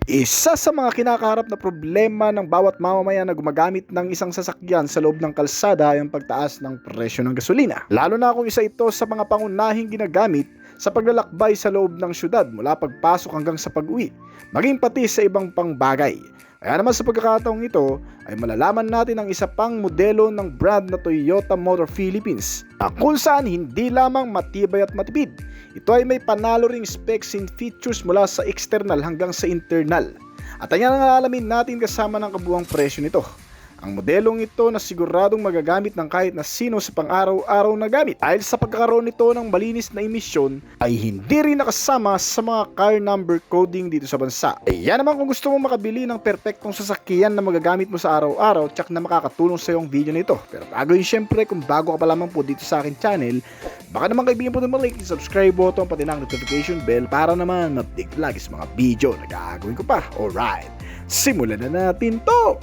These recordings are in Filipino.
Isa sa mga kinakaharap na problema ng bawat mamamayan na gumagamit ng isang sasakyan sa loob ng kalsada ay ang pagtaas ng presyo ng gasolina. Lalo na kung isa ito sa mga pangunahing ginagamit sa paglalakbay sa loob ng syudad mula pagpasok hanggang sa pag-uwi, maging pati sa ibang pangbagay. Kaya naman sa pagkakataong ito ay malalaman natin ang isa pang modelo ng brand na Toyota Motor Philippines na kung saan hindi lamang matibay at matipid, ito ay may panalo ring specs and features mula sa external hanggang sa internal. At ayan ang alamin natin kasama ng kabuuang presyo nito. Ang modelong ito na siguradong magagamit ng kahit na sino sa pang-araw-araw na gamit dahil sa pagkakaroon nito ng malinis na emisyon ay hindi rin nakasama sa mga car number coding dito sa bansa. Kaya naman kung gusto mo makabili ng perpektong sasakyan na magagamit mo sa araw-araw, tsak na makakatulong sa iyong video nito. Pero bago yun, syempre kung bago ka pa lamang po dito sa akin channel, baka naman kaibigan po naman like, subscribe button pati ng notification bell para naman update lagi sa mga video na gagawin ko pa. Alright, simulan na natin to!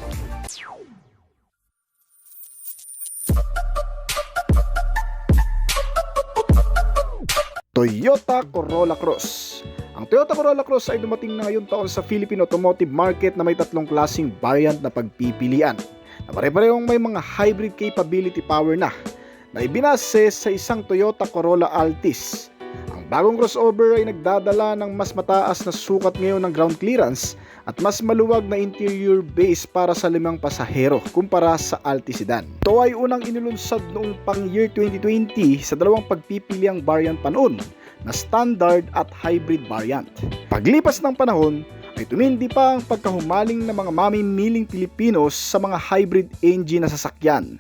Toyota Corolla Cross. Ang Toyota Corolla Cross ay dumating na ngayon taon sa Philippine automotive market na may tatlong klaseng variant na pagpipilian na pare-parehong may mga hybrid capability power na ibinase sa isang Toyota Corolla Altis. Ang bagong crossover ay nagdadala ng mas mataas na sukat ngayon ng ground clearance at mas maluwag na interior base para sa 5 pasahero kumpara sa Altis sedan. Ito ay unang inilunsad noong pang year 2020 sa dalawang pagpipiliang variant pa noon na standard at hybrid variant. Paglipas ng panahon ay tumindi pa ang pagkahumaling ng mga mamimiling Pilipino sa mga hybrid engine na sasakyan.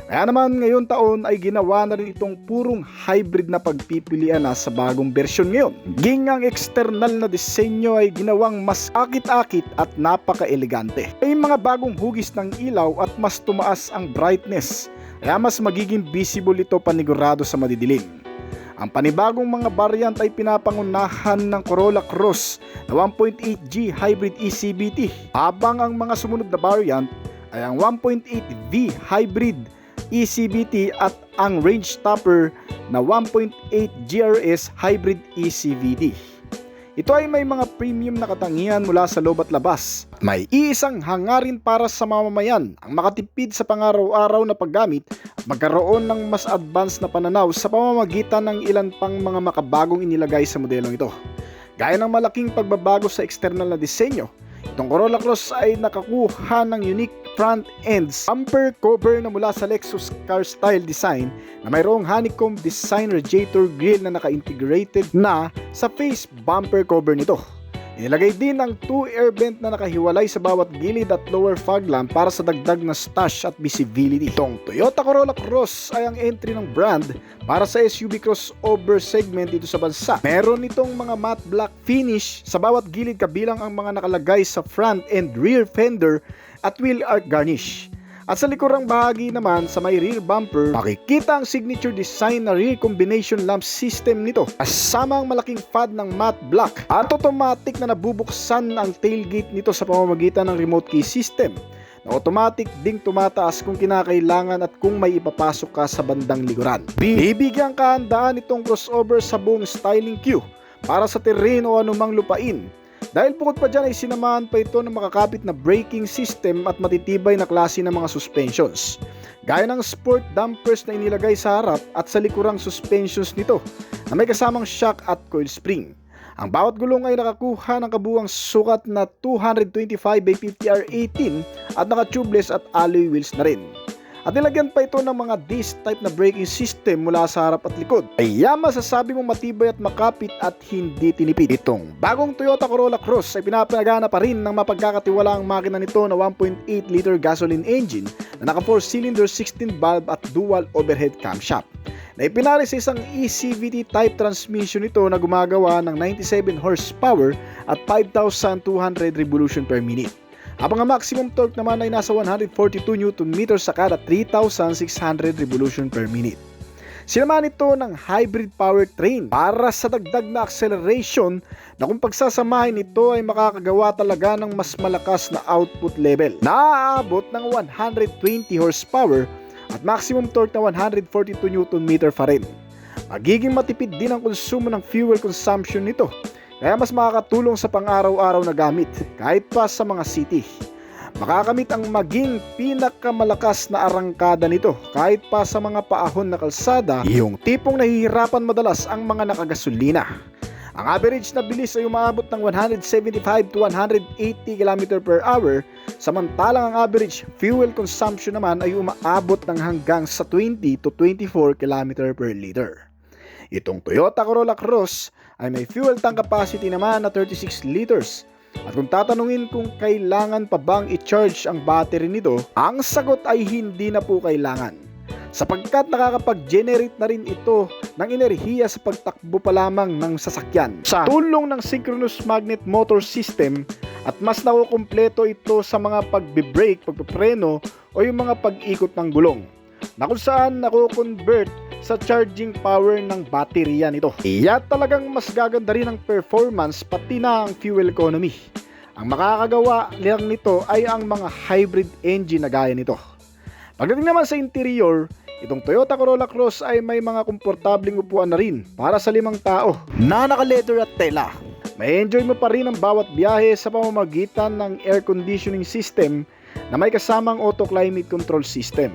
Kaya naman ngayon taon ay ginawa na rin itong purong hybrid na pagpipilian na sa bagong bersyon ngayon. Ging ang external na disenyo ay ginawang mas akit-akit at napaka-elegante. May mga bagong hugis ng ilaw at mas tumaas ang brightness, kaya mas magiging visible ito panigurado sa madidilim. Ang panibagong mga variant ay pinapangunahan ng Corolla Cross na 1.8G hybrid ECVT, habang ang mga sumunod na variant ay ang 1.8V hybrid ECVT at ang range topper na 1.8 GRS hybrid ECVT. Ito ay may mga premium na katangian mula sa loob at labas. May iisang hangarin para sa mamamayan ang makatipid sa pang-araw-araw na paggamit at magkaroon ng mas advanced na pananaw sa pamamagitan ng ilan pang mga makabagong inilagay sa modelong ito. Gaya ng malaking pagbabago sa external na disenyo, itong Corolla Cross ay nakakuha ng unique front ends bumper cover na mula sa Lexus car style design na mayroong honeycomb design radiator grille na naka-integrated na sa face bumper cover nito. Inilagay din ang 2 air vent na nakahiwalay sa bawat gilid at lower fog lamp para sa dagdag na stash at visibility. Itong Toyota Corolla Cross ay ang entry ng brand para sa SUV crossover segment dito sa bansa. Meron itong mga matte black finish sa bawat gilid kabilang ang mga nakalagay sa front and rear fender at wheel arch garnish. At sa likurang bahagi naman sa may rear bumper, makikita ang signature design na rear combination lamp system nito kasama ang malaking pad ng matte black at automatic na nabubuksan ang tailgate nito sa pamamagitan ng remote key system na automatic ding tumataas kung kinakailangan at kung may ipapasok ka sa bandang likuran. Bibigyan kahandaan itong crossover sa buong styling queue para sa terreno o anumang lupain. Dahil bukod pa dyan ay sinamahan pa ito ng makakapit na braking system at matitibay na klase ng mga suspensions. Gaya ng sport dampers na inilagay sa harap at sa likurang suspensions nito na may kasamang shock at coil spring. Ang bawat gulong ay nakakuha ng kabuuang sukat na 225/50R18 at naka-tubeless at alloy wheels na rin. At nilagyan pa ito ng mga disc type na braking system mula sa harap at likod. Kaya masasabi mong matibay at makapit at hindi tinipid. Itong bagong Toyota Corolla Cross ay pinapagana pa rin ng mapagkakatiwalaang makina nito na 1.8 liter gasoline engine na naka 4-cylinder 16 valve at dual overhead camshaft. Na ipinari sa isang ECVT type transmission nito na gumagawa ng 97 horsepower at 5,200 revolution per minute. Habang ang maximum torque naman ay nasa 142 Nm sa kada 3,600 revolution per minute. Sinamahan ito ng hybrid powertrain para sa dagdag na acceleration na kung pagsasamahin ito ay makakagawa talaga ng mas malakas na output level. Naaabot ng 120 horsepower at maximum torque na 142 Nm pa rin. Magiging matipid din ang konsumo ng fuel consumption nito. kaya mas makakatulong sa pang-araw-araw na gamit kahit pa sa mga city. Makakamit ang maging pinakamalakas na arangkada nito kahit pa sa mga paahon na kalsada, yung tipong nahihirapan madalas ang mga nakagasolina. Ang average na bilis ay umaabot ng 175 to 180 km per hour, samantalang ang average fuel consumption naman ay umaabot ng hanggang sa 20 to 24 km per liter. Itong Toyota Corolla Cross ay may fuel tank capacity naman na 36 liters. At kung tatanungin kung kailangan pa bang i-charge ang battery nito, ang sagot ay hindi na po kailangan, sapagkat nakakapag-generate na rin ito ng enerhiya sa pagtakbo pa lamang ng sasakyan sa tulong ng synchronous magnet motor system, at mas nakukumpleto ito sa mga pagbe-brake, pagpapreno o yung mga pag-ikot ng gulong, na kung saan nakukonvert sa charging power ng baterya nito. Kaya talagang mas gaganda rin ang performance pati na ang fuel economy. Ang makakagawa lang nito ay ang mga hybrid engine na gaya nito. Pagdating naman sa interior, itong Toyota Corolla Cross ay may mga komportabling upuan na rin para sa 5 tao na naka-leather at tela. May enjoy mo pa rin ang bawat biyahe sa pamamagitan ng air conditioning system na may kasamang auto climate control system.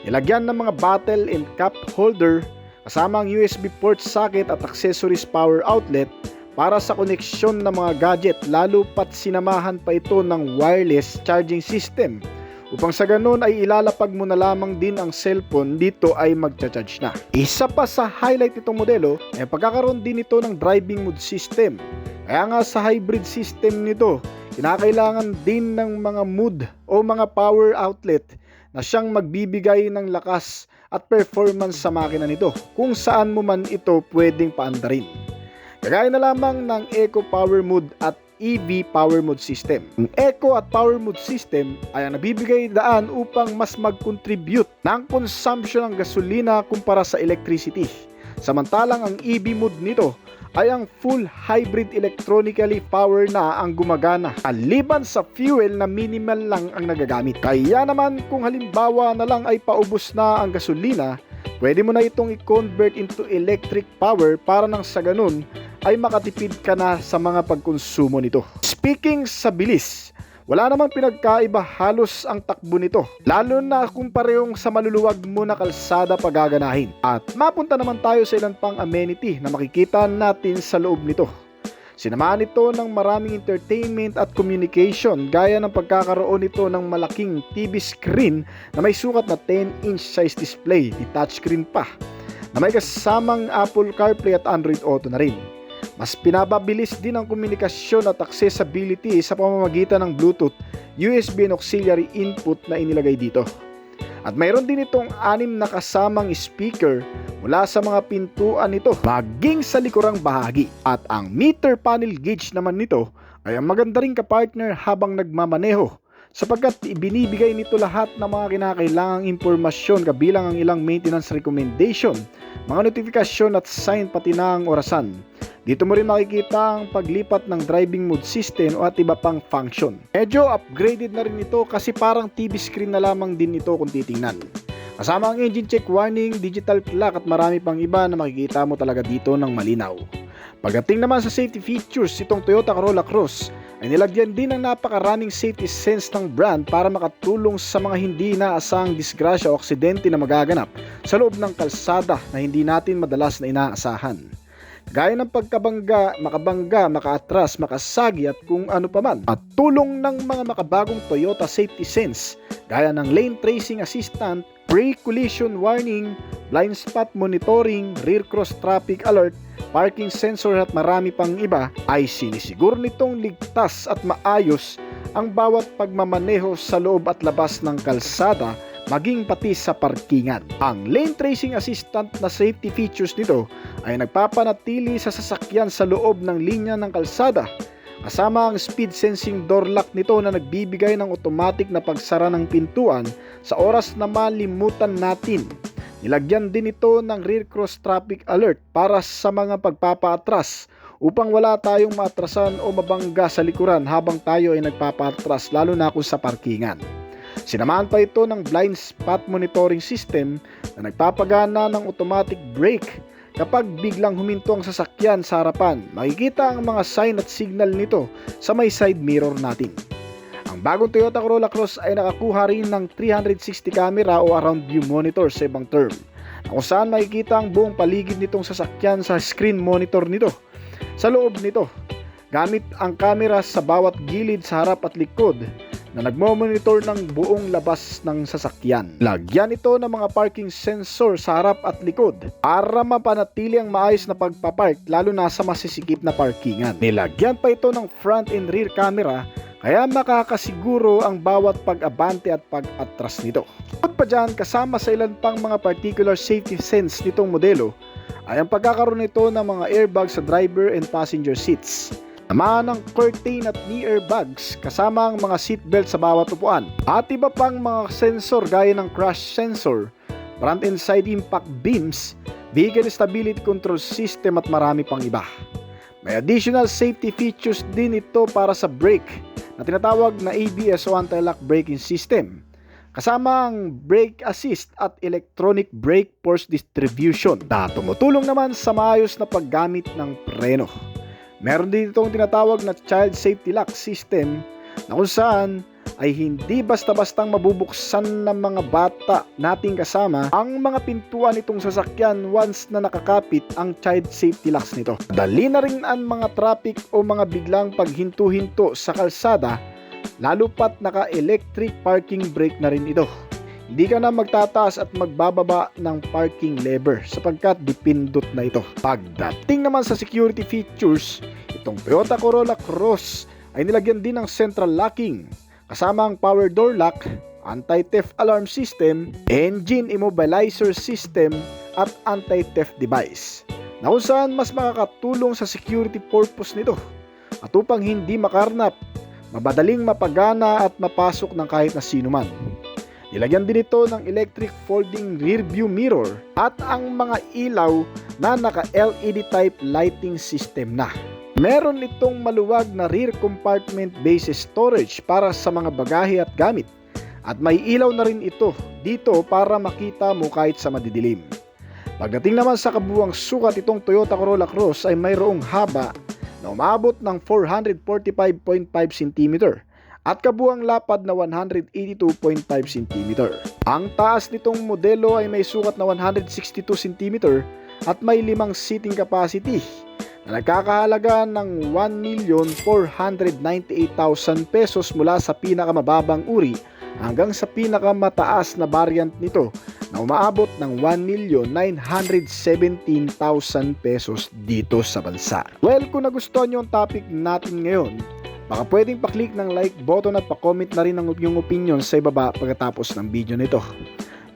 Nilagyan ng mga bottle and cup holder kasama ang USB port socket at accessories power outlet para sa koneksyon ng mga gadget, lalo pat sinamahan pa ito ng wireless charging system upang sa ganun ay ilalapag mo na lamang din ang cellphone dito ay magcha-charge na. Isa pa sa highlight nitong modelo ay pagkakaroon din ito ng driving mode system. Kaya nga sa hybrid system nito, kinakailangan din ng mga mood o mga power outlet na siyang magbibigay ng lakas at performance sa makina nito kung saan mo man ito pwedeng paandarin. Kagaya na lamang ng Eco Power Mode at EV Power Mode System. Ang Eco at Power Mode System ay ang nabibigay daan upang mas mag-contribute ng consumption ng gasolina kumpara sa electricity. Samantalang ang EV mode nito ay ang full hybrid electronically power na ang gumagana, aliban sa fuel na minimal lang ang nagagamit. Kaya naman kung halimbawa na lang ay paubos na ang gasolina, pwede mo na itong i-convert into electric power para nang sa ganun ay makatipid ka na sa mga pagkonsumo nito. Speaking sa bilis, wala namang pinagkaiba halos ang takbo nito, lalo na kung parehong sa maluluwag mo na kalsada pagaganahin. At mapunta naman tayo sa ilan pang amenity na makikita natin sa loob nito. Sinamahan ito ng maraming entertainment at communication, gaya ng pagkakaroon nito ng malaking TV screen na may sukat na 10-inch size display, di touchscreen pa, na may kasamang Apple CarPlay at Android Auto na rin. Mas pinababilis din ang komunikasyon at accessibility sa pamamagitan ng Bluetooth, USB and auxiliary input na inilagay dito. At mayroon din itong 6 na kasamang speaker mula sa mga pintuan nito maging sa likurang bahagi. At ang meter panel gauge naman nito ay ang maganda ring kapartner habang nagmamaneho, sapagkat ibinibigay nito lahat ng mga kinakailangang impormasyon kabilang ang ilang maintenance recommendation, mga notifikasyon at sign pati na ang orasan. Dito mo rin makikita ang paglipat ng driving mode system at iba pang function. Medyo upgraded na rin ito kasi parang TV screen na lamang din ito kung titingnan. Kasama ang engine check warning, digital clock at marami pang iba na makikita mo talaga dito ng malinaw. Pagdating naman sa safety features, itong Toyota Corolla Cross ay nilagyan din ng napakaraming safety sense ng brand para makatulong sa mga hindi inaasahang disgrasya o aksidente na magaganap sa loob ng kalsada na hindi natin madalas na inaasahan. Gaya ng pagkabangga, makabangga, makaatras, makasagi at kung ano paman. At tulong ng mga makabagong Toyota Safety Sense gaya ng Lane Tracing Assistant, Pre-Collision Warning, Blind Spot Monitoring, Rear Cross Traffic Alert, Parking Sensor at marami pang iba ay sinisiguro nitong ligtas at maayos ang bawat pagmamaneho sa loob at labas ng kalsada, maging pati sa parkingan. Ang Lane Tracing Assistant na safety features nito ay nagpapanatili sa sasakyan sa loob ng linya ng kalsada, kasama ang speed sensing door lock nito na nagbibigay ng automatic na pagsara ng pintuan sa oras na malimutan natin. Nilagyan din ito ng Rear Cross Traffic Alert para sa mga pagpapaatras upang wala tayong maatrasan o mabangga sa likuran habang tayo ay nagpapaatras, lalo na kung sa parkingan. Sinamahan pa ito ng blind spot monitoring system na nagpapagana ng automatic brake Kapag biglang huminto ang sasakyan sa harapan, makikita ang mga sign at signal nito sa may side mirror natin. Ang bagong Toyota Corolla Cross ay nakakuha rin ng 360 camera o around view monitor sa ibang term, kung saan makikita ang buong paligid nitong sasakyan sa screen monitor nito. Sa loob nito, gamit ang camera sa bawat gilid sa harap at likod na nagmo-monitor ng buong labas ng sasakyan. Lagyan ito ng mga parking sensor sa harap at likod para mapanatili ang maayos na pagpapark lalo na sa masisikip na parkingan. Nilagyan pa ito ng front and rear camera kaya makakasiguro ang bawat pag-abante at pag-atras nito. At pa dyan, kasama sa ilan pang mga particular safety sense nitong modelo ay ang pagkakaroon nito ng mga airbag sa driver and passenger seats, naman ng curtain at knee airbags kasama ang mga seatbelt sa bawat upuan at iba pang mga sensor gaya ng crash sensor, front and side impact beams, vehicle stability control system at marami pang iba. May additional safety features din ito para sa brake na tinatawag na ABS o anti-lock braking system, kasama ang brake assist at electronic brake force distribution na tumutulong naman sa maayos na paggamit ng preno. Meron din itong tinatawag na child safety lock system na kung saan ay hindi basta-bastang mabubuksan ng mga bata nating kasama ang mga pintuan nitong sasakyan once na nakakapit ang child safety locks nito. Dali na rin ang mga traffic o mga biglang paghinto-hinto sa kalsada, lalo pat naka-electric parking brake na rin ito. Hindi ka na magtataas at magbababa ng parking lever sapagkat dipindot na ito. Pagdating naman sa security features, itong Toyota Corolla Cross ay nilagyan din ng central locking, kasama ang power door lock, anti-theft alarm system, engine immobilizer system at anti-theft device, na kung saan mas makakatulong sa security purpose nito at upang hindi makarnap, mabadaling mapagana at mapasok ng kahit na sino man. Nilagyan din ito ng electric folding rear view mirror at ang mga ilaw na naka-LED type lighting system na. Meron itong maluwag na rear compartment base storage para sa mga bagahe at gamit, at may ilaw na rin ito dito para makita mo kahit sa madidilim. Pagdating naman sa kabuuang sukat, itong Toyota Corolla Cross ay mayroong haba na umabot ng 445.5 cm at kabuuang lapad na 182.5 cm. Ang taas nitong modelo ay may sukat na 162 cm at may 5 seating capacity na nagkakahalaga ng 1,498,000 pesos mula sa pinakamababang uri hanggang sa pinakamataas na variant nito na umaabot ng 1,917,000 pesos dito sa bansa. Well, kung nagustuhan nyo ang topic natin ngayon, baka pwedeng pa-click ng like button at pa-comment na rin ang inyong opinion sa ibaba pagkatapos ng video nito.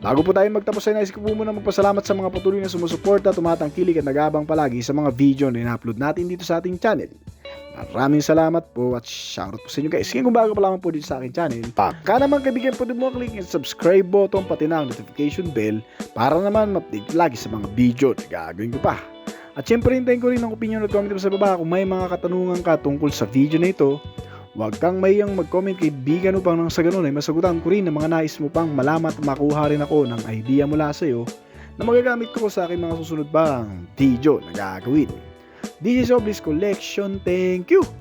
Bago po tayo magtapos ay nais ko po muna magpasalamat sa mga patuloy na sumusuporta, tumatangkilik at nag-aabang palagi sa mga video na ina-upload natin dito sa ating channel. Maraming salamat po at shoutout po sa inyo guys. Kaya kung bago pa lamang po dito sa aking channel, baka naman kaibigan po din mo click yung subscribe button pati na ang notification bell para naman ma-update lagi sa mga video na gagawin ko pa. At syempre hintayin ko rin ang opinion at comment mo sa baba kung may mga katanungan ka tungkol sa video na ito. Huwag kang mahiyang mag-comment kaibigan upang nang sa ganun ay masagutan ko rin ng mga nais mo pang malaman at makuha rin ako ng idea mula sa iyo na magagamit ko sa aking mga susunod bang video na gagawin. This is Oblis Collection. Thank you!